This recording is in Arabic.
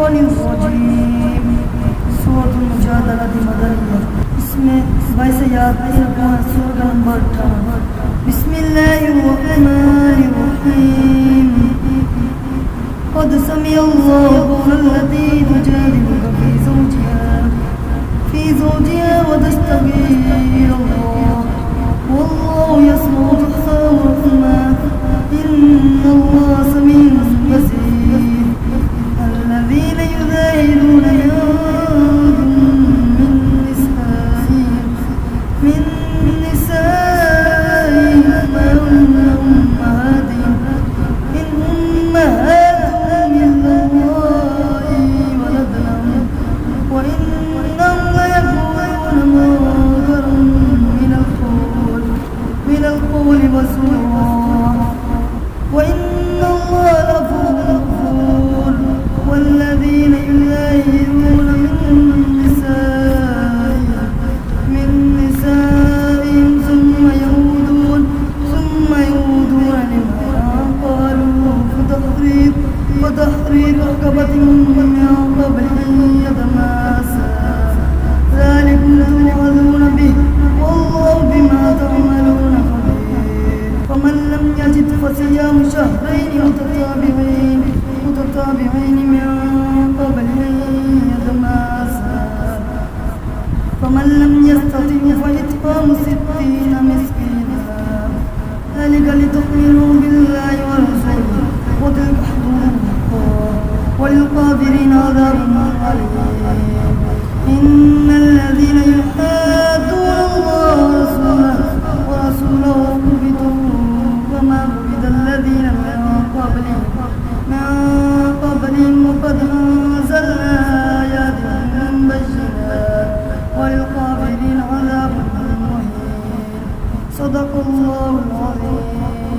الشيطان الرجيم سورة المجادلة مدنية इसमें 22 आयतें हैं सूरह नंबर 18 बिस्मिल्लाहिर्रहमानिर्रहीम قد سمع الله قول التي تجادلك في زوجها وتشتكي إلى الله والله يسمع تحاوركما إن الله سميع بصير الذين يظاهرون من نسائهم ما هن أمهاتهم إن أمهاتهم إلا الله ولدنهم وإنهم ليقولون منكرا من القول وزورا وإن الله لغفور غفور والذين يظاهرون من نسائهم ثم يعودون لما قالوا فتحرير رقبة من قبل أن يتماسا ذلكم توعظون به والله بما تعملون خبير فمن لم يجد فصيام شهرين متتابعين من قبل أن يتماسا فمن لم يستطع فإطعام 60 مسكينا ذلك لتؤمنوا بالله ورسوله وتلك حدود الله وللكافرين عذاب أليم إن الذين يحادون الله ورسوله كبتوا كما كبت الذين من قبلهم وقد أنزلنا آيات بينات وللكافرين عذاب مهين صدق الله العظيم